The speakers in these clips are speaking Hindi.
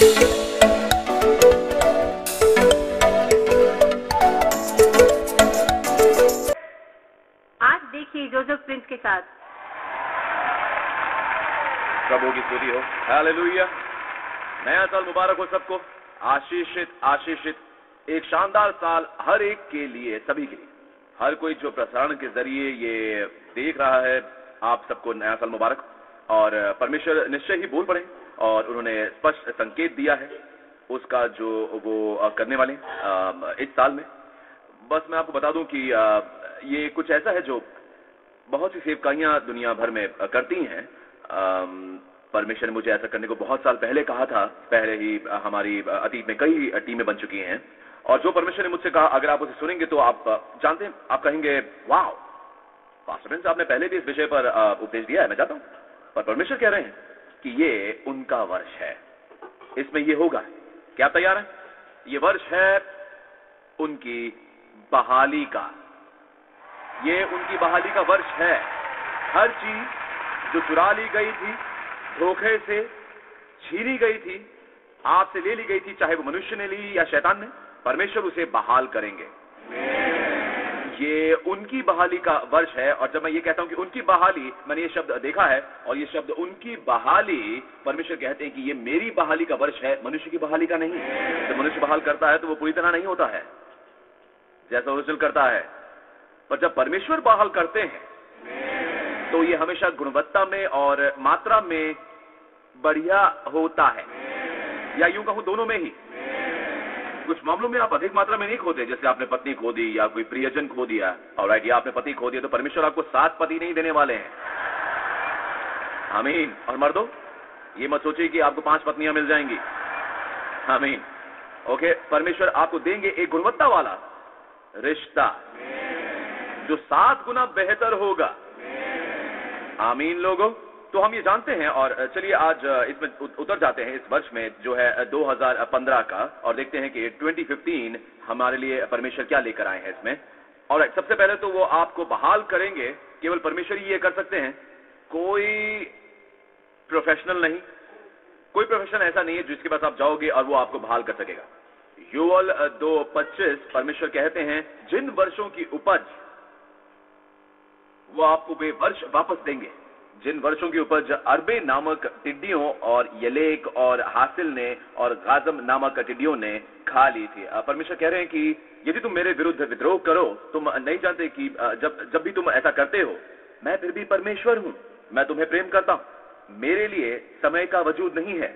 आज देखिए जोसेफ प्रिंस के साथ। प्रभु की स्तुति हो, हालेलुया। नया साल मुबारक हो सबको, आशीषित आशीषित एक शानदार साल हर एक के लिए, सभी के लिए। हर कोई जो प्रसारण के जरिए ये देख रहा है, आप सबको नया साल मुबारक। और परमेश्वर निश्चय ही बोल पड़े और उन्होंने स्पष्ट संकेत दिया है उसका जो वो करने वाले इस साल में। बस मैं आपको बता दूं कि ये कुछ ऐसा है जो बहुत सी सेवकाइयां दुनिया भर में करती हैं। परमेश्वर ने मुझे ऐसा करने को बहुत साल पहले कहा था, पहले ही हमारी अतीत में कई टीमें बन चुकी हैं। और जो परमेश्वर ने मुझसे कहा, अगर आप उसे सुनेंगे तो आप जानते हैं, आप कहेंगे वाह, पास्टर प्रिंस आपने पहले भी इस विषय पर उपदेश दिया है, मैं चाहता हूं। पर परमेश्वर कह रहे हैं कि ये उनका वर्ष है, इसमें ये होगा। क्या आप तैयार हैं? ये वर्ष है उनकी बहाली का, ये उनकी बहाली का वर्ष है। हर चीज जो चुरा ली गई थी, धोखे से छीनी गई थी, आपसे ले ली गई थी, चाहे वो मनुष्य ने ली या शैतान ने, परमेश्वर उसे बहाल करेंगे। ये उनकी बहाली का वर्ष है। और जब मैं ये कहता हूं कि उनकी बहाली, मैंने ये शब्द देखा है, और ये शब्द उनकी बहाली, परमेश्वर कहते हैं कि ये मेरी बहाली का वर्ष है, मनुष्य की बहाली का नहीं। जब मनुष्य बहाल करता है तो वो पूरी तरह नहीं होता है जैसा ओरिजिनल करता है, पर जब परमेश्वर बहाल करते हैं तो ये हमेशा गुणवत्ता में और मात्रा में बढ़िया होता है, या यूं कहूं दोनों में ही। कुछ मामलों में आप अधिक मात्रा में नहीं खोते, जैसे आपने पत्नी खो दी या कोई प्रियजन खो दिया, ऑलराइट, या आपने पति खो दिया, तो परमेश्वर आपको 7 पति नहीं देने वाले हैं। आमीन। और मर्दों, ये मत सोचिए कि आपको 5 पत्नियां मिल जाएंगी। आमीन। ओके, परमेश्वर आपको देंगे एक गुणवत्ता वाला रिश्ता जो 7 गुना बेहतर होगा। आमीन लोगों। तो हम ये जानते हैं, और चलिए आज इसमें उतर जाते हैं इस वर्ष में जो है 2015 का, और देखते हैं कि 2015 हमारे लिए परमेश्वर क्या लेकर आए हैं इसमें। और सबसे पहले तो वो आपको बहाल करेंगे, केवल परमेश्वर ही ये कर सकते हैं, कोई प्रोफेशनल नहीं, कोई प्रोफेशन ऐसा नहीं है जिसके पास आप जाओगे और वो आपको बहाल कर सकेगा। योएल 2:25 परमेश्वर कहते हैं, जिन वर्षों की उपज वो आपको वे वर्ष वापस देंगे, जिन वर्षों की उपज अरबे नामक टिड्डियों और यलेक और हासिल ने और गाजम नामक टिड्डियों ने खा ली थी। परमेश्वर कह रहे हैं कि यदि तुम मेरे विरुद्ध विद्रोह करो, तुम नहीं जानते कि जब भी तुम ऐसा करते हो, मैं फिर भी परमेश्वर हूं, मैं तुम्हें प्रेम करता हूं। मेरे लिए समय का वजूद नहीं है,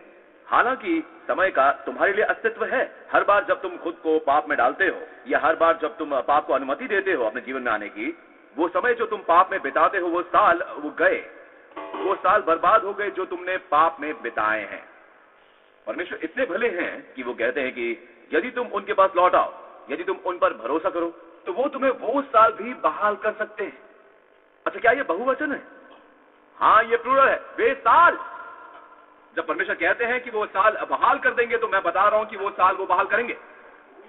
हालांकि समय का तुम्हारे लिए अस्तित्व है। हर बार जब तुम खुद को पाप में डालते हो, या हर बार जब तुम पाप को अनुमति देते हो अपने जीवन में आने की, वो समय जो तुम पाप में बिताते हो, वो साल वो गए, वो साल बर्बाद हो गए जो तुमने पाप में बिताए हैं। परमेश्वर इतने भले हैं कि वो कहते हैं कि यदि तुम उनके पास लौट आओ, यदि तुम उन पर भरोसा करो, तो वो तुम्हें वो साल भी बहाल कर सकते हैं। अच्छा, क्या ये बहुवचन है? हाँ, ये प्लूरल है। वे साल, जब परमेश्वर कहते हैं कि वो साल बहाल कर देंगे, तो मैं बता रहा हूं कि वो साल वो बहाल करेंगे।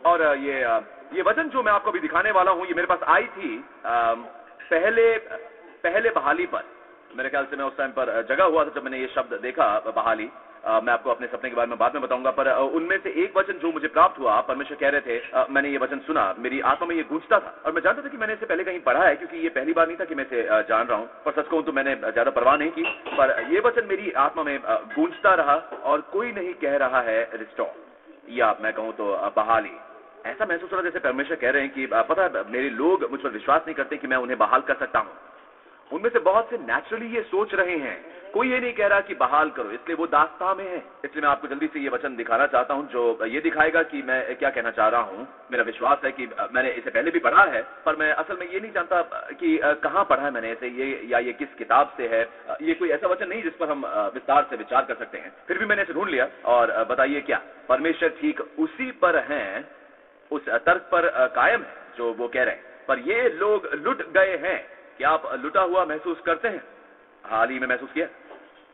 और ये वचन जो मैं आपको अभी दिखाने वाला हूं, ये मेरे पास आई थी पहले बहाली पर। मेरे ख्याल से मैं उस टाइम पर जगह हुआ था जब मैंने ये शब्द देखा, बहाली। मैं आपको अपने सपने के बारे में बाद में बताऊंगा, पर उनमें से एक वचन जो मुझे प्राप्त हुआ, परमेश्वर कह रहे थे, मैंने ये वचन सुना, मेरी आत्मा में ये गूंजता था, और मैं जानता था कि मैंने इसे पहले कहीं पढ़ा है, क्योंकि ये पहली बार नहीं था कि मैं इसे जान रहा हूं। पर सच कहूं तो मैंने ज्यादा परवाह नहीं की, पर ये वचन मेरी आत्मा में गूंजता रहा, और कोई नहीं कह रहा है रिस्टोर, या मैं कहूं तो बहाली। ऐसा महसूस हो रहा जैसे परमेश्वर कह रहे हैं कि पता है, मेरे लोग मुझ पर विश्वास नहीं करते कि मैं उन्हें बहाल कर सकता हूं। उनमें से बहुत से नेचुरली ये सोच रहे हैं, कोई ये नहीं कह रहा कि बहाल करो, इसलिए वो दास्तां में है। इसलिए मैं आपको जल्दी से ये वचन दिखाना चाहता हूं जो ये दिखाएगा कि मैं क्या कहना चाह रहा हूं। मेरा विश्वास है कि मैंने इसे पहले भी पढ़ा है, पर मैं असल में ये नहीं जानता कि कहां पढ़ा है मैंने इसे, ये या ये किस किताब से है। ये कोई ऐसा वचन नहीं जिस पर हम विस्तार से विचार कर सकते हैं, फिर भी मैंने इसे ढूंढ लिया। और बताइए क्या, परमेश्वर ठीक उसी पर हैं, उस तर्क पर कायम है जो वो कह रहे हैं। पर ये लोग लुट गए हैं। क्या आप लुटा हुआ महसूस करते हैं? हाल ही में महसूस किया?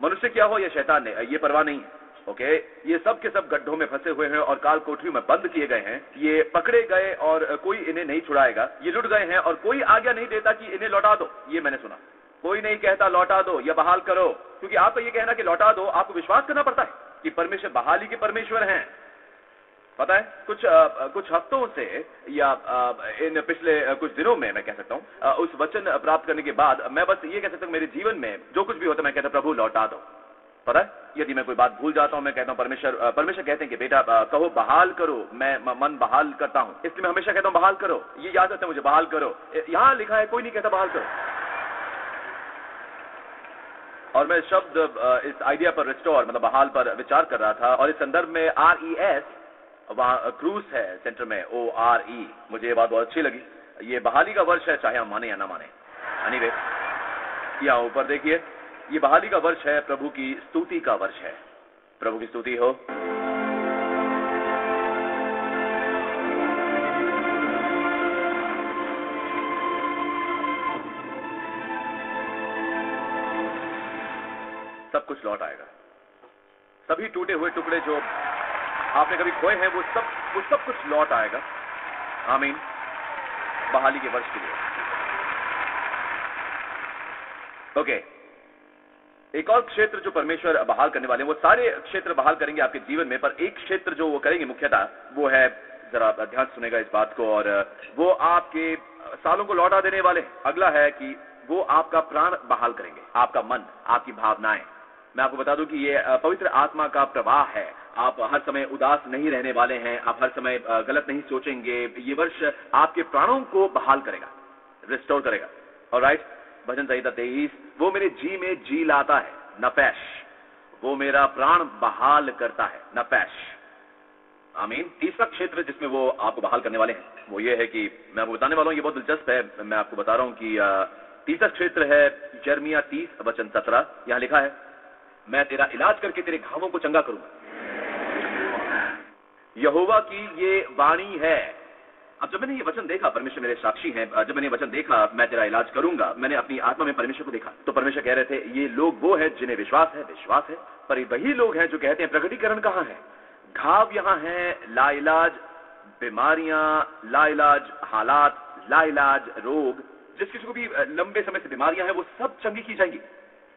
मनुष्य क्या हो या शैतान ने, ये परवाह नहीं है। ओके, ये सब के सब गड्ढों में फंसे हुए हैं और काल कोठरियों में बंद किए गए हैं। ये पकड़े गए और कोई इन्हें नहीं छुड़ाएगा। ये लुट गए हैं और कोई आज्ञा नहीं देता कि इन्हें लौटा दो। ये मैंने सुना, कोई नहीं कहता लौटा दो या बहाल करो, क्योंकि आपका ये कहना कि लौटा दो, आपको विश्वास करना पड़ता है। कि परमेश्वर बहाली के परमेश्वर हैं। पता है कुछ हफ्तों से या इन पिछले कुछ दिनों में मैं कह सकता हूं, उस वचन प्राप्त करने के बाद मैं बस ये कह सकता हूं, मेरे जीवन में जो कुछ भी होता है मैं कहता हूं प्रभु लौटा दो। पता है, यदि मैं कोई बात भूल जाता हूं मैं कहता हूं परमेश्वर कहते हैं कि बेटा कहो बहाल करो, मैं मन बहाल करता हूं, इसलिए मैं हमेशा कहता हूं बहाल करो। ये याद रखते हैं मुझे, बहाल करो। यहां लिखा है, कोई नहीं कहता बहाल करो। और मैं शब्द इस आइडिया पर रिस्टोर मतलब बहाल पर विचार कर रहा था, और इस संदर्भ में RES वहां क्रूज है सेंटर में, ORE। मुझे ये बात बहुत अच्छी लगी। ये बहाली का वर्ष है, चाहे हम माने या ना माने। एनीवे, यहाँ ऊपर देखिए, ये बहाली का वर्ष है, प्रभु की स्तुति का वर्ष है। प्रभु की स्तुति हो। सब कुछ लौट आएगा। सभी टूटे हुए टुकड़े जो आपने कभी खोए हैं वो सब कुछ लौट आएगा। आमीन। बहाली के वर्ष के लिए। ओके, एक और क्षेत्र जो परमेश्वर बहाल करने वाले हैं, वो सारे क्षेत्र बहाल करेंगे आपके जीवन में, पर एक क्षेत्र जो वो करेंगे मुख्यतः वो है, जरा ध्यान सुनेगा इस बात को, और वो आपके सालों को लौटा देने वाले। अगला है कि वो आपका प्राण बहाल करेंगे, आपका मन, आपकी भावनाएं। मैं आपको बता दूं कि ये पवित्र आत्मा का प्रवाह है। आप हर समय उदास नहीं रहने वाले हैं, आप हर समय गलत नहीं सोचेंगे। ये वर्ष आपके प्राणों को बहाल करेगा, रिस्टोर करेगा। ऑलराइट, भजन संहिता 23, वो मेरे जी में जी लाता है, नफैश, वो मेरा प्राण बहाल करता है, नफैश। आमीन। तीसरा क्षेत्र जिसमें वो आपको बहाल करने वाले हैं वो ये है कि मैं आपको बताने वाला हूं, ये बहुत दिलचस्प है। मैं आपको बता रहा हूं कि तीसरा क्षेत्र है यिर्मयाह 30 वचन 17। यहां लिखा है, मैं तेरा इलाज करके तेरे घावों को चंगा करूंगा। यहोवा की ये वाणी है। अब जब मैंने ये वचन देखा, परमेश्वर मेरे साक्षी हैं, जब मैंने वचन देखा मैं तेरा इलाज करूंगा, मैंने अपनी आत्मा में परमेश्वर को देखा। तो परमेश्वर कह रहे थे, ये लोग वो हैं जिन्हें विश्वास है, पर वही लोग हैं जो कहते हैं प्रकटीकरण कहां है, घाव यहां है, लाइलाज बीमारियां, लाइलाज हालात, लाइलाज रोग, जिस किसी को भी लंबे समय से बीमारियां हैं वो सब चंगी की जाएंगी।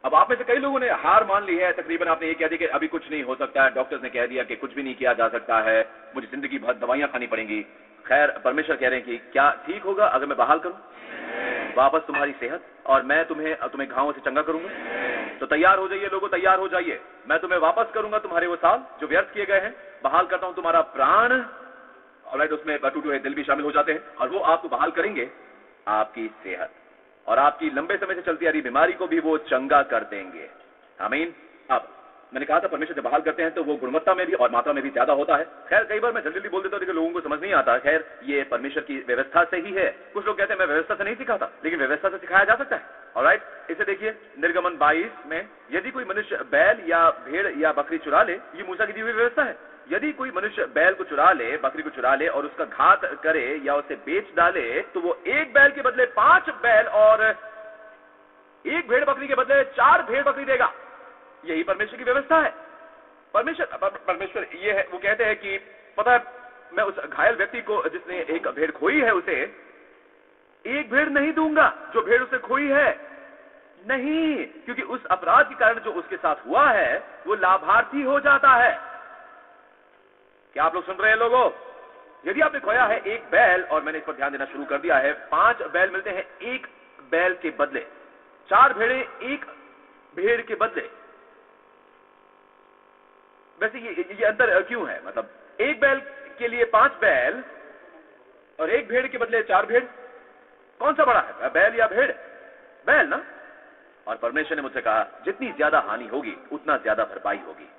अब आप में से कई लोगों ने हार मान ली है, तकरीबन आपने ये कह दिया कि अभी कुछ नहीं हो सकता है, डॉक्टर्स ने कह दिया कि कुछ भी नहीं किया जा सकता है, मुझे जिंदगी भर दवाइयां खानी पड़ेंगी। खैर, परमेश्वर कह रहे हैं कि क्या ठीक होगा अगर मैं बहाल करूं वापस तुम्हारी सेहत, और मैं तुम्हें घावों से चंगा करूंगा। तो तैयार हो जाइए लोगों, तैयार हो जाइए। मैं तुम्हें वापस करूंगा तुम्हारे वो साल जो व्यर्थ किए गए हैं, बहाल करता हूं तुम्हारा प्राण। ऑलराइट, उसमें टूटे हुए दिल भी शामिल हो जाते हैं, और वो आपको बहाल करेंगे आपकी सेहत, और आपकी लंबे समय से चलती आ रही बीमारी को भी वो चंगा कर देंगे। आमीन। अब मैंने कहा था परमेश्वर जब बहाल करते हैं तो वो गुणवत्ता में भी और मात्रा में भी ज्यादा होता है। खैर, कई बार मैं जल्दी बोल देता हूं लेकिन लोगों को समझ नहीं आता। खैर, ये परमेश्वर की व्यवस्था से ही है। कुछ लोग कहते हैं मैं व्यवस्था से नहीं सिखाता, लेकिन व्यवस्था से सिखाया जा सकता है। ऑलराइट, इसे देखिए निर्गमन 22 में, यदि कोई मनुष्य बैल या भेड़ या बकरी चुरा ले, ये मूसा की दी हुई व्यवस्था है। यदि कोई मनुष्य बैल को चुरा ले, बकरी को चुरा ले और उसका घात करे या उसे बेच डाले, तो वो एक बैल के बदले 5 बैल और एक भेड़ बकरी के बदले 4 भेड़ बकरी देगा। यही परमेश्वर की व्यवस्था है। परमेश्वर ये है, वो कहते हैं कि पता है, मैं उस घायल व्यक्ति को जिसने एक भेड़ खोई है उसे एक भेड़ नहीं दूंगा जो भेड़ उसे खोई है, नहीं, क्योंकि उस अपराध के कारण जो उसके साथ हुआ है वो लाभार्थी हो जाता है। क्या आप लोग सुन रहे हैं लोगों? यदि आपने खोया है एक बैल, और मैंने इस पर ध्यान देना शुरू कर दिया है, 5 बैल मिलते हैं एक बैल के बदले, 4 भेड़े एक भेड़ के बदले। वैसे ये अंतर क्यों है? मतलब एक बैल के लिए 5 बैल और एक भेड़ के बदले 4 भेड़, कौन सा बड़ा है, बैल या भेड़? बैल ना। और परमेश्वर ने मुझसे कहा जितनी ज्यादा हानि होगी उतना ज्यादा भरपाई होगी।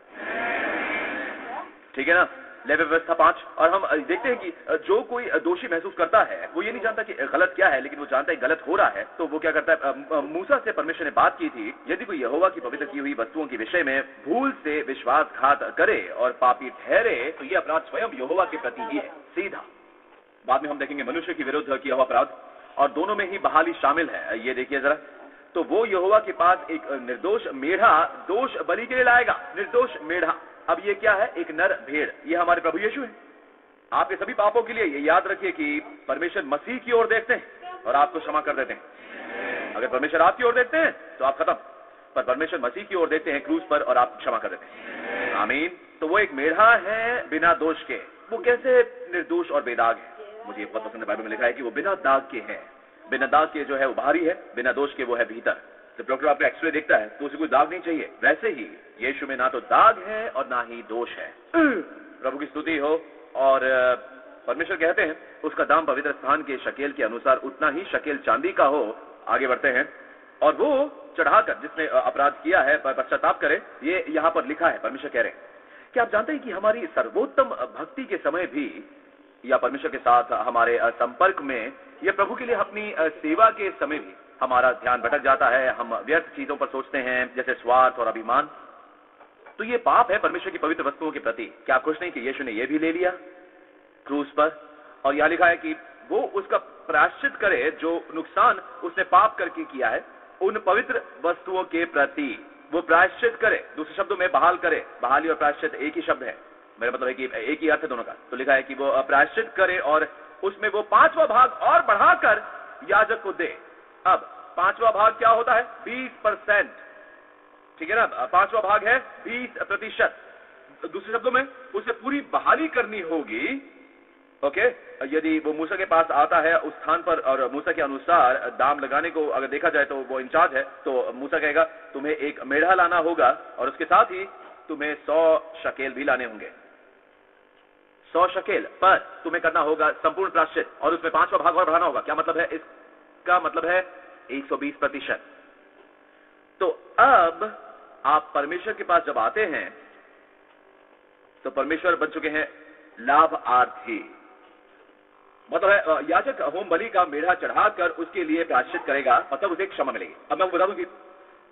ठीक है ना। लेवी व्यवस्था 5। और हम देखते हैं कि जो कोई दोषी महसूस करता है वो ये नहीं जानता कि गलत क्या है, लेकिन वो जानता है गलत हो रहा है, तो वो क्या करता है, मूसा से परमेश्वर ने बात की थी, यदि कोई यहोवा की पवित्र की हुई वस्तुओं के विषय में भूल से विश्वासघात करे और पापी ठहरे, तो ये अपराध स्वयं यहोवा के प्रति ही है, सीधा। बाद में हम देखेंगे मनुष्य के विरुद्ध किया हुआ अपराध, और दोनों में ही बहाली शामिल है। ये देखिए जरा, तो वो यहोवा के पास एक निर्दोष मेढ़ा दोष बलि के लिए लाएगा। निर्दोष मेढ़ा, अब ये क्या है? एक नर भेड़। ये हमारे प्रभु यीशु है। आपके सभी पापों के लिए ये याद रखिए कि परमेश्वर मसीह की ओर देखते हैं और आपको क्षमा कर देते हैं। अगर परमेश्वर आपकी ओर देखते हैं तो आप खत्म। पर परमेश्वर मसीह की ओर देखते हैं क्रूस पर और आप क्षमा कर देते हैं। आमीन। तो वो एक मेढ़ा है बिना दोष के। वो कैसे निर्दोष और बेदाग है? मुझे बहुत पसंद है, बाइबल में लिखा है कि वो बिना दाग के है। बिना दाग के जो है वो बाहरी है, बिना दोष के वो है भीतर। जब डॉक्टर आपका एक्सरे देखता है तो उसे कोई दाग नहीं चाहिए, वैसे ही यीशु में ना तो दाग है और ना ही दोष है। प्रभु की स्तुति हो। और परमेश्वर कहते हैं उसका दाम पवित्र स्थान के शकेल के अनुसार उतना ही शकेल चांदी का हो। आगे बढ़ते हैं, और वो चढ़ाकर जिसने अपराध किया है पश्चाताप करे। ये यहाँ पर लिखा है, परमेश्वर कह रहे हैं कि आप जानते हैं कि हमारी सर्वोत्तम भक्ति के समय भी या परमेश्वर के साथ हमारे संपर्क में या प्रभु के लिए अपनी सेवा के समय भी हमारा ध्यान भटक जाता है। हम व्यर्थ चीजों पर सोचते हैं, जैसे स्वार्थ और अभिमान। तो ये पाप है परमेश्वर की पवित्र वस्तुओं के प्रति। क्या आप खुश नहीं कि यीशु ने ये भी ले लिया क्रूस पर? और यह लिखा है कि वो उसका प्रायश्चित करे जो नुकसान उसने पाप करके किया है उन पवित्र वस्तुओं के प्रति। वो प्रायश्चित करे, दूसरे शब्दों में बहाल करे। बहाली और प्रायश्चित एक ही शब्द है, मेरा मतलब है कि एक ही अर्थ है दोनों का। तो लिखा है कि वो प्रायश्चित करे और उसमें वो 5वां भाग और बढ़ाकर याजक को दे। अब 5वां भाग क्या होता है? 20%, ठीक है ना? 5वां भाग है 20%। दूसरे शब्दों में उसे पूरी बहाली करनी होगी। ओके, यदि वो मूसा के पास आता है उस स्थान पर और मूसा के अनुसार दाम लगाने को अगर देखा जाए तो वो इंचार्ज है, तो मूसा कहेगा तुम्हें एक मेढ़ा लाना होगा और उसके साथ ही तुम्हें 100 शकेल भी लाने होंगे। 100 शकेल पर तुम्हें करना होगा संपूर्ण प्रायश्चित और उसमें 5वां भाग और बढ़ाना होगा। क्या मतलब है? इसका मतलब है 120%। तो अब आप परमेश्वर के पास जब आते हैं तो परमेश्वर बन चुके हैं लाभार्थी। मतलब है याजक होम बलि का मेढ़ा चढ़ाकर उसके लिए प्रायश्चित करेगा, मतलब उसे क्षमा मिलेगी। अब मैं आपको बता दूं कि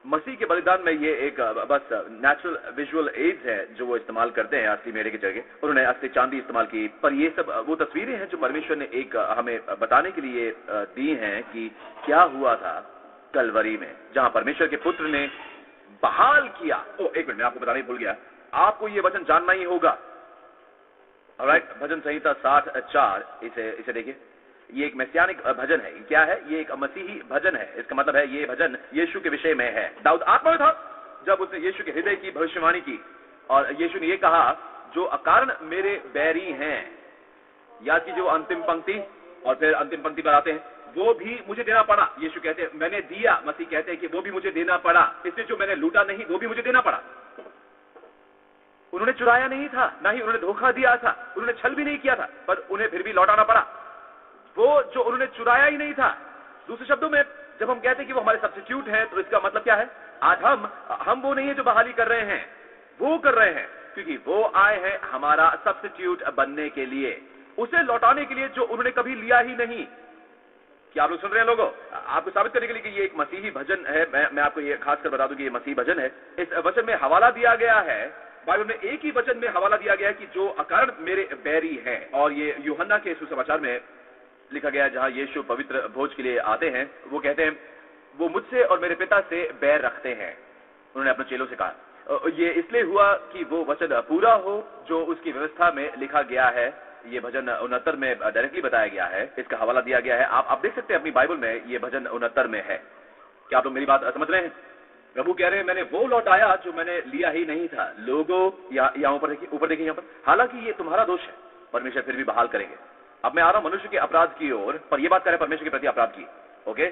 मसीह के बलिदान में ये एक बस नेचुरल विजुअल एड्स है जो वो इस्तेमाल करते हैं असली मेढ़े की जगह। उन्होंने असली चांदी इस्तेमाल की, पर ये सब वो तस्वीरें हैं जो परमेश्वर ने एक हमें बताने के लिए दी हैं कि क्या हुआ था कलवरी में, जहां परमेश्वर के पुत्र ने बहाल किया। एक मिनट, मैं आपको बताने भूल गया, आपको ये वचन जानना ही होगा। ऑलराइट, भजन संहिता 60:4 इसे देखिए। ये एक मैसियानिक भजन है। क्या है? ये एक मसीही भजन है। इसका मतलब है ये भजन यीशु के विषय में है। दाऊद आत्मा में था जब उसने यीशु के हृदय की भविष्यवाणी की और यीशु ने ये कहा जो अकारण मेरे बैरी हैं। याद कीजिए वो अंतिम पंक्ति, और फिर अंतिम पंक्ति पर आते हैं वो भी मुझे देना पड़ा। यीशु कहते हैं मैंने दिया, मसीह कहते हैं कि वो भी मुझे देना पड़ा। इसलिए जो मैंने लूटा नहीं वो भी मुझे देना पड़ा। उन्होंने चुराया नहीं था, ना ही उन्होंने धोखा दिया था, उन्होंने छल भी नहीं किया था, पर उन्हें फिर भी लौटाना पड़ा वो जो उन्होंने चुराया ही नहीं था। दूसरे शब्दों में जब हम कहते हैं कि वो हमारे सब्स्टिट्यूट हैं तो इसका मतलब क्या है? आज हम वो नहीं है जो बहाली कर रहे हैं, वो कर रहे हैं क्योंकि वो आए हैं हमारा सब्स्टिट्यूट बनने के लिए, उसे लौटाने के लिए जो उन्होंने कभी लिया ही नहीं। क्या आप लोग सुन रहे हैं लोगों? आपको साबित करने के लिए कि ये एक मसीही भजन है। मैं आपको ये खासकर बता दूं कि ये मसीही भजन है। इस वचन में हवाला दिया गया है, बाइबल में एक ही वचन में हवाला दिया गया है कि जो अकारण मेरे बैरी हैं। और ये यूहन्ना के सुसमाचार में लिखा गया जहां यीशु पवित्र भोज के लिए आते हैं, वो कहते हैं वो मुझसे और मेरे पिता से बैर रखते हैं। उन्होंने अपने चेलों से कहा। ये इसलिए हुआ कि वो वचन पूरा हो जो उसकी व्यवस्था में लिखा गया है। ये भजन 69 में डायरेक्टली बताया गया है, इसका हवाला दिया गया है। आप देख सकते हैं अपनी बाइबल में ये भजन 69 में है। क्या आप लोग मेरी बात समझ रहे हैं? प्रभु कह रहे हैं मैंने वो लौटाया जो मैंने लिया ही नहीं था। लोगों या ऊपर देखिए यहाँ पर, हालांकि ये तुम्हारा दोष है, परमेश्वर फिर भी बहाल करेंगे। अब मैं आ रहा हूं मनुष्य के अपराध की ओर, पर यह बात करें परमेश्वर के प्रति अपराध की। ओके,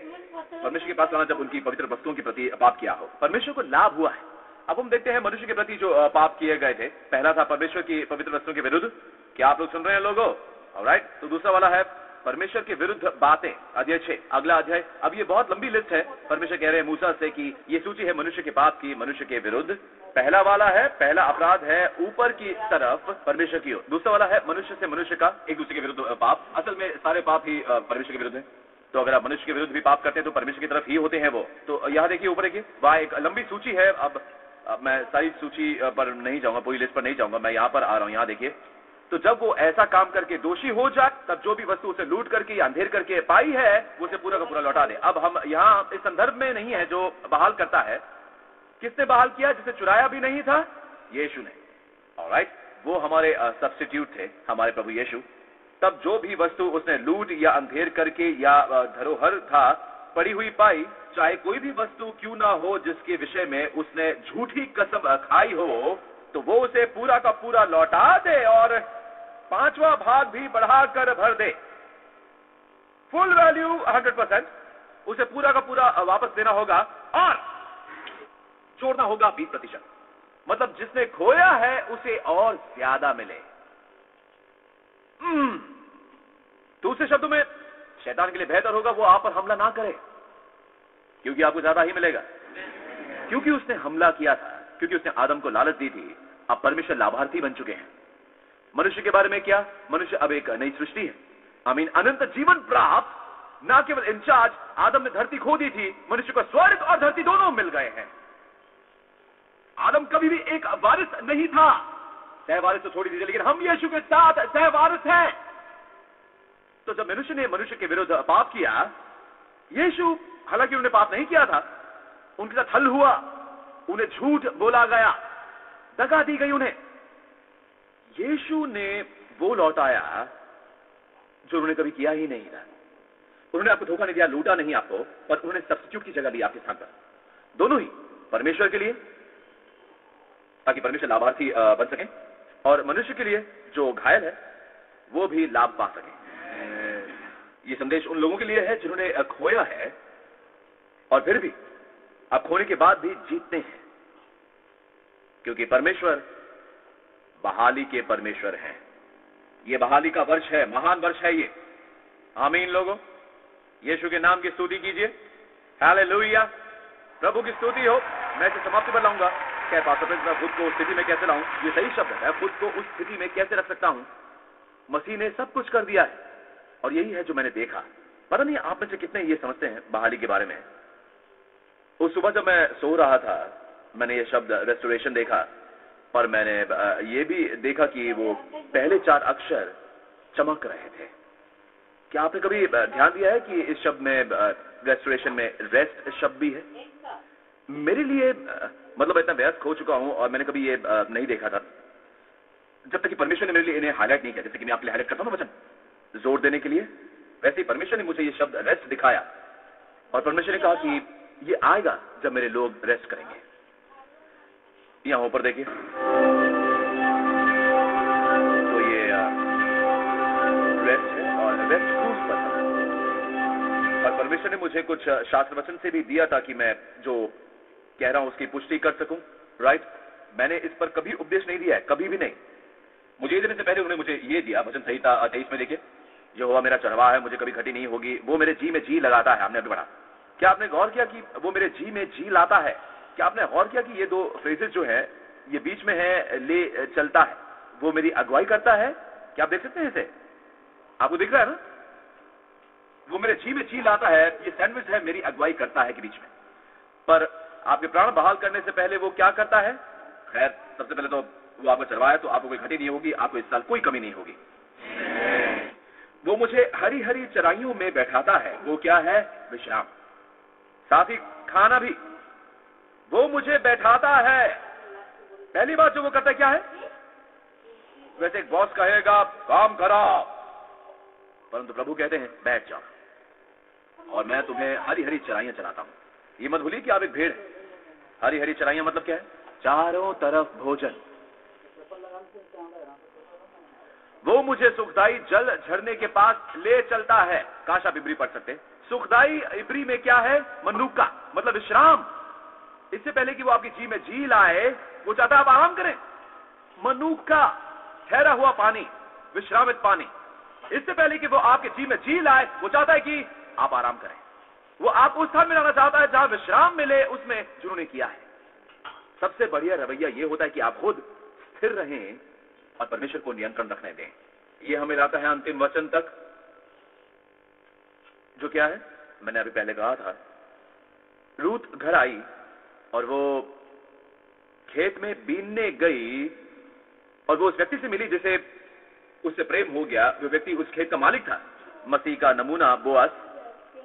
परमेश्वर के पास लाना जब उनकी पवित्र वस्तुओं के प्रति पाप किया हो, परमेश्वर को लाभ हुआ है। अब हम देखते हैं मनुष्य के प्रति जो पाप किए गए थे। पहला था परमेश्वर की पवित्र वस्तुओं के विरुद्ध। क्या आप लोग सुन रहे हैं लोगों? ऑलराइट, तो दूसरा वाला है परमेश्वर के विरुद्ध बातें, अध्याय 6, अगला अध्याय। अब ये बहुत लंबी लिस्ट है। परमेश्वर कह रहे हैं मूसा से कि ये सूची है मनुष्य के पाप की, मनुष्य के विरुद्ध। पहला वाला है, पहला अपराध है ऊपर की तरफ परमेश्वर की ओर। दूसरा वाला है मनुष्य से मनुष्य का एक दूसरे के विरुद्ध पाप। असल में सारे पाप ही परमेश्वर के विरुद्ध है। तो अगर आप मनुष्य के विरुद्ध भी पाप करते हैं तो परमेश्वर की तरफ ही होते हैं वो। तो यहाँ देखिए ऊपर देखिए, वह एक लंबी सूची है। अब मैं सारी सूची पर नहीं जाऊंगा, पूरी लिस्ट पर नहीं जाऊंगा, मैं यहाँ पर आ रहा हूँ। यहाँ देखिए, तो जब वो ऐसा काम करके दोषी हो जाए तब जो भी वस्तु उसे लूट करके या अंधेर करके पाई है वो उसे पूरा का पूरा लौटा दे। अब हम यहाँ इस संदर्भ में नहीं है जो बहाल करता है। किसने बहाल किया? जिसे चुराया भी नहीं था, यीशु ने। ऑलराइट, वो हमारे सब्स्टिट्यूट थे, हमारे प्रभु यीशु। तब जो भी वस्तु उसने लूट या अंधेर करके या धरोहर था पड़ी हुई पाई, चाहे कोई भी वस्तु क्यों ना हो जिसके विषय में उसने झूठी कसम खाई हो, तो वो उसे पूरा का पूरा लौटा दे और 5वां भाग भी बढ़ाकर भर दे। फुल वैल्यू 100%, उसे पूरा का पूरा वापस देना होगा और छोड़ना होगा 20%। मतलब जिसने खोया है उसे और ज्यादा मिले। दूसरे शब्दों में, शैतान के लिए बेहतर होगा वो आप पर हमला ना करे, क्योंकि आपको ज्यादा ही मिलेगा। क्योंकि उसने हमला किया था, क्योंकि उसने आदम को लालच दी थी, अब परमेश्वर लाभार्थी बन चुके हैं। मनुष्य के बारे में क्या? मनुष्य अब एक नई सृष्टि है। अनंत जीवन प्राप्त। ना केवल इंचार्ज, आदम ने धरती खो दी थी, मनुष्य को स्वर्ग और धरती दोनों मिल गए हैं। आदम कभी भी एक वारिस नहीं था, सहवारिस तो थोड़ी सी, लेकिन हम यीशु के साथ सहवारिस हैं। तो जब मनुष्य ने मनुष्य के विरुद्ध पाप किया, यीशु, हालांकि उन्होंने पाप नहीं किया था, उनके साथ हल हुआ, उन्हें झूठ बोला गया, दगा दी गई उन्हें। यीशु ने वो लौटाया जो उन्होंने कभी किया ही नहीं था। उन्होंने आपको धोखा नहीं दिया, लूटा नहीं आपको, पर उन्होंने सब्स्टिट्यूट की जगह ली आपके स्थान पर। दोनों ही परमेश्वर के लिए, ताकि परमेश्वर लाभार्थी बन सके, और मनुष्य के लिए जो घायल है वो भी लाभ पा सके। ये संदेश उन लोगों के लिए है जिन्होंने खोया है और फिर भी अब खोने के बाद भी जीतते हैं, क्योंकि परमेश्वर बहाली के परमेश्वर हैं। ये बहाली का वर्ष है, महान वर्ष है ये। आमीन लोगों, यीशु के नाम की स्तुति कीजिए। हालेलुया, प्रभु की स्तुति हो। मैं इसे समाप्ति पर लाऊंगा। क्या पास्टर प्रिंस, मैं खुद को उस स्थिति में कैसे लाऊं? ये सही शब्द है, मैं खुद को उस स्थिति में कैसे रख सकता हूं? मसीह ने सब कुछ कर दिया है, और यही है जो मैंने देखा। पता नहीं आप में से कितने ये समझते हैं बहाली के बारे में। उस सुबह जब मैं सो रहा था, मैंने ये शब्द रेस्टोरेशन देखा, पर मैंने ये भी देखा कि वो पहले 4 अक्षर चमक रहे थे। क्या आपने कभी ध्यान दिया है कि इस शब्द में, रेस्टोरेशन में, रेस्ट शब्द भी है? मेरे लिए मतलब इतना व्यस्त हो चुका हूं और मैंने कभी ये नहीं देखा था, जब तक कि परमेश्वर ने मेरे लिए इन्हें हाईलाइट नहीं किया। जैसे कि मैं आपके लिए हाईलाइट करता हूं वचन जोर देने के लिए, वैसे ही परमेश्वर ने मुझे ये शब्द रेस्ट दिखाया, और परमेश्वर ने कहा कि ये आएगा जब मेरे लोग रेस्ट करेंगे। यहां ऊपर देखिए, तो ये रेस्ट है और रेस्ट क्रूज पर था। और परमेश्वर ने मुझे कुछ शास्त्र वचन से भी दिया था कि मैं जो कह रहा हूं उसकी पुष्टि कर सकूं। राइट, मैंने इस पर कभी उपदेश नहीं दिया है, कभी भी नहीं। मुझे देने से पहले उन्होंने मुझे ये दिया, वचन संहिता 23 में देखिए, यहोवा मेरा चरवाहा है, मुझे कभी घटी नहीं होगी, वो मेरे जी में जी लगाता है। आपने अभी पढ़ा। क्या आपने गौर किया कि वो मेरे जी में जी लाता है? क्या आपने गौर किया कि ये 2 फ्रेजेस जो है, ये बीच में है, ले चलता है, वो मेरी अगुवाई करता है। क्या आप देख सकते हैं इसे? आपको दिख रहा है ना? वो मेरे जी में जी लाता है, ये सैंडविच है, मेरी अगुवाई करता है के बीच में। पर आपके प्राण बहाल करने से पहले वो क्या करता है? खैर, सबसे पहले तो वो आपको चरवाया, तो आपको कोई घटी नहीं होगी, आपको इस साल कोई कमी नहीं होगी। वो मुझे हरी हरी चराइयों में बैठाता है। वो क्या है? विश्राम। साथ ही खाना भी वो मुझे बैठाता है। पहली बात जो वो करता है क्या है? वैसे एक बॉस कहेगा काम करो, परंतु प्रभु कहते हैं बैठ जाओ और मैं तुम्हें हरी हरी चराइयां चलाता हूं। ये मत भूलिए कि आप एक भेड़ हैं। हरी हरी चराइयां मतलब क्या है? चारों तरफ भोजन। वो मुझे सुखदाई जल झरने के पास ले चलता है। काश आप इब्री पढ़ सकते। सुखदाई इब्री में क्या है? मनुक्का, मतलब विश्राम। इससे पहले कि वो आपकी जी में जी लाए, वो चाहता है आप आराम करें। मनुक्का, ठहरा हुआ पानी, विश्रामित पानी। इससे पहले कि वो आपके जी में जी लाए, वो चाहता है कि आप आराम करें। वो आप उस स्थान में लाना चाहता है जहां विश्राम मिले, उसमें जिन्होंने किया है। सबसे बढ़िया रवैया ये होता है कि आप खुद स्थिर रहें और परमेश्वर को नियंत्रण रखने दें। ये हमें लाता है अंतिम वचन तक, जो क्या है? मैंने अभी पहले कहा था, रूत घर आई और वो खेत में बीनने गई और वो उस व्यक्ति से मिली जिसे उससे प्रेम हो गया। वो व्यक्ति उस खेत का मालिक था, मसीह का नमूना बोअज।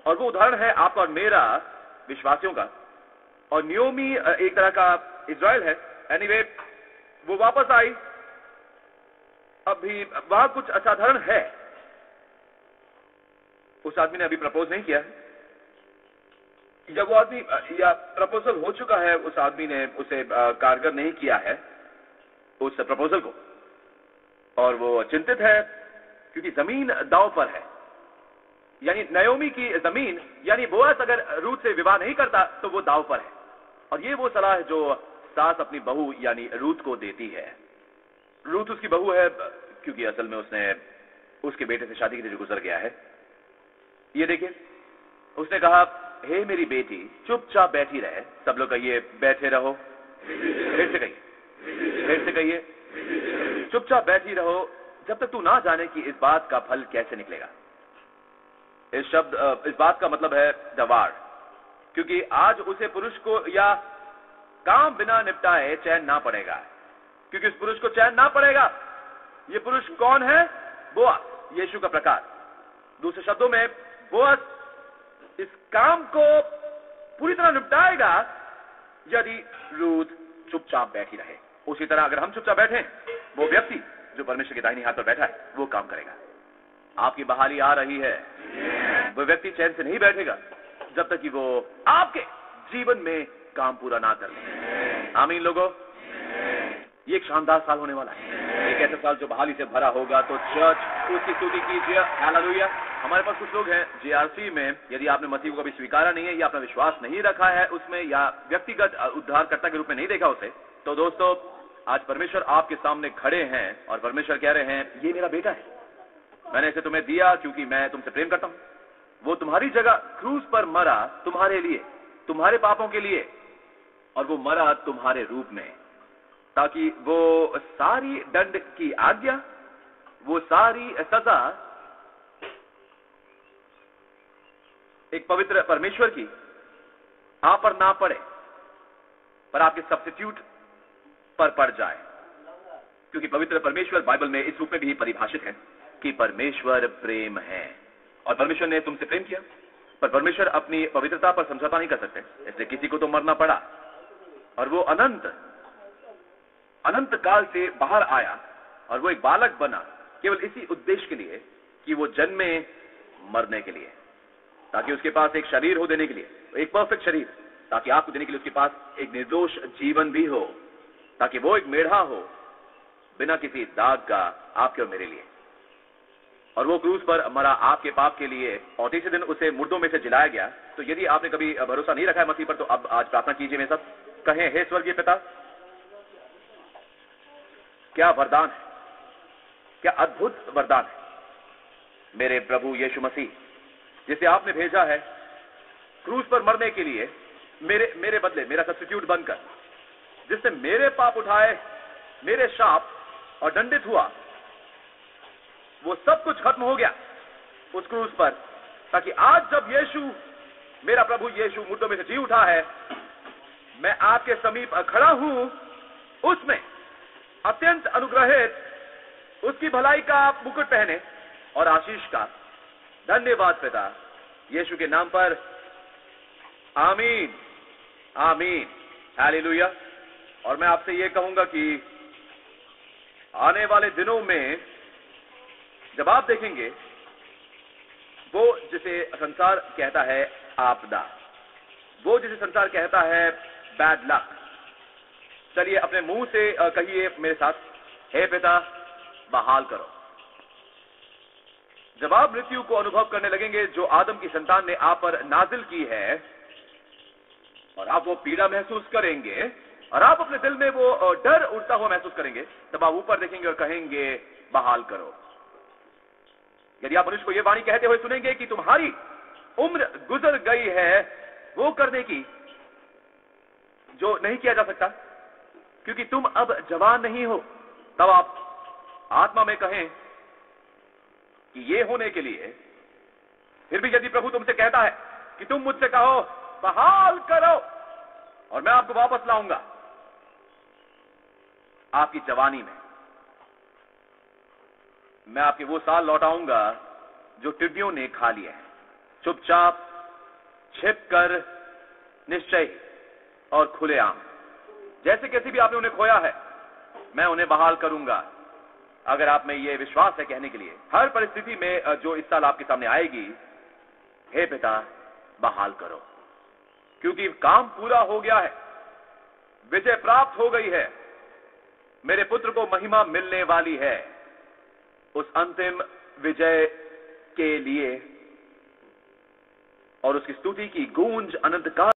और वो उदाहरण है आपका और मेरा, विश्वासियों का। और नियोमी एक तरह का इज़राइल है। एनीवे, वो वापस आई। अभी वहां कुछ असाधारण है। उस आदमी ने अभी प्रपोज नहीं किया, जब वो आदमी या प्रपोजल हो चुका है, उस आदमी ने उसे कारगर नहीं किया है उस प्रपोजल को, और वो चिंतित है क्योंकि जमीन दांव पर है। यानी नयोमी की जमीन, यानी बोअज अगर रूथ से विवाह नहीं करता तो वो दांव पर है। और ये वो सलाह है जो सास अपनी बहू यानी रूथ को देती है। रूथ उसकी बहू है क्योंकि असल में उसने उसके बेटे से शादी के लिए गुजर गया है। ये देखिए, उसने कहा, हे मेरी बेटी, चुपचाप बैठी रहे। सब लोग कहिए, बैठे रहो। फिर से कहिए, फिर से कहिए, चुपचाप बैठी रहो जब तक तू ना जाने कि इस बात का फल कैसे निकलेगा। इस बात का मतलब है दवाड़, क्योंकि आज उसे पुरुष को या काम बिना निपटाए चैन ना पड़ेगा, क्योंकि उस पुरुष को चैन ना पड़ेगा। ये पुरुष कौन है? बोअज, यीशु का प्रकार। दूसरे शब्दों में, बोअज इस काम को पूरी तरह निपटाएगा यदि रूथ चुपचाप बैठी रहे। उसी तरह अगर हम चुपचाप बैठे, वो व्यक्ति जो परमेश्वर के दाहिनी हाथ पर बैठा है वो काम करेगा। आपकी बहाली आ रही है। वो व्यक्ति चैन से नहीं बैठेगा जब तक कि वो आपके जीवन में काम पूरा ना कर ले। आमीन लोगों। ये एक शानदार साल होने वाला है, एक ऐसा साल जो बहाली से भरा होगा। तो चर्च उसकी स्तुति कीजिए। हालेलुया। हमारे पास कुछ लोग हैं जेआरसी में, यदि आपने मसीह को कभी स्वीकारा नहीं है या अपना विश्वास नहीं रखा है उसमें, या व्यक्तिगत उद्धारकर्ता के रूप में नहीं देखा उसे, तो दोस्तों आज परमेश्वर आपके सामने खड़े हैं और परमेश्वर कह रहे हैं, ये मेरा बेटा है, मैंने इसे तुम्हें दिया क्योंकि मैं तुमसे प्रेम करता हूं। वो तुम्हारी जगह क्रूस पर मरा, तुम्हारे लिए, तुम्हारे पापों के लिए, और वो मरा तुम्हारे रूप में, ताकि वो सारी दंड की आज्ञा, वो सारी सजा एक पवित्र परमेश्वर की आप पर ना पड़े, पर आपके सब्स्टिट्यूट पर पड़ जाए। क्योंकि पवित्र परमेश्वर बाइबल में इस रूप में भी परिभाषित है कि परमेश्वर प्रेम है, और परमेश्वर ने तुमसे प्रेम किया, पर परमेश्वर अपनी पवित्रता पर समझौता नहीं कर सकते, इसलिए किसी को तो मरना पड़ा, और वो अनंत काल से बाहर आया और वो एक बालक बना केवल इसी उद्देश्य के लिए कि वो जन्मे मरने के लिए, ताकि उसके पास एक शरीर हो देने के लिए, एक परफेक्ट शरीर, ताकि आपको देने के लिए उसके पास एक निर्दोष जीवन भी हो, ताकि वो एक मेढ़ा हो बिना किसी दाग का आपके और मेरे लिए। और वो क्रूस पर मरा आपके पाप के लिए, और तीसरे दिन उसे मुर्दों में से जिलाया गया। तो यदि आपने कभी भरोसा नहीं रखा है मसीह पर, तो अब आज प्रार्थना कीजिए मेरे साथ। कहें, हे स्वर्गीय पिता, क्या वरदान है, क्या अद्भुत वरदान है मेरे प्रभु यीशु मसीह, जिसे आपने भेजा है क्रूस पर मरने के लिए, मेरे बदले, मेरा सब्स्टिट्यूट बनकर, जिसने मेरे पाप उठाए, मेरे शाप और दंडित हुआ, वो सब कुछ खत्म हो गया उस क्रूस पर, ताकि आज जब यीशु, मेरा प्रभु यीशु मुर्दों में से जी उठा है, मैं आपके समीप खड़ा हूं, उसमें अत्यंत अनुग्रहित उसकी भलाई का आप मुकुट पहने और आशीष का। धन्यवाद पिता, यीशु के नाम पर, आमीन, आमीन, हालेलुया। और मैं आपसे ये कहूंगा कि आने वाले दिनों में जब आप देखेंगे वो जिसे संसार कहता है आपदा, वो जिसे संसार कहता है बैड लक, चलिए अपने मुंह से कहिए मेरे साथ, हे पिता बहाल करो। जब आप मृत्यु को अनुभव करने लगेंगे जो आदम की संतान ने आप पर नाजिल की है, और आप वो पीड़ा महसूस करेंगे और आप अपने दिल में वो डर उठता हुआ महसूस करेंगे, तब आप ऊपर देखेंगे और कहेंगे बहाल करो। यदि आप मनुष्य को यह वाणी कहते हुए सुनेंगे कि तुम्हारी उम्र गुजर गई है वो करने की जो नहीं किया जा सकता, क्योंकि तुम अब जवान नहीं हो, तब आप आत्मा में कहें कि ये होने के लिए, फिर भी यदि प्रभु तुमसे कहता है कि तुम मुझसे कहो बहाल करो और मैं आपको वापस लाऊंगा आपकी जवानी में, मैं आपके वो साल लौटाऊंगा जो टिड्डियों ने खा लिए हैं, चुपचाप, छिपकर, निश्चय और खुलेआम, जैसे कैसे भी आपने उन्हें खोया है, मैं उन्हें बहाल करूंगा। अगर आप में ये विश्वास है कहने के लिए, हर परिस्थिति में जो इस साल आपके सामने आएगी, हे पिता बहाल करो, क्योंकि काम पूरा हो गया है, विजय प्राप्त हो गई है, मेरे पुत्र को महिमा मिलने वाली है। उस अंतिम विजय के लिए और उसकी स्तुति की गूंज अनंत काल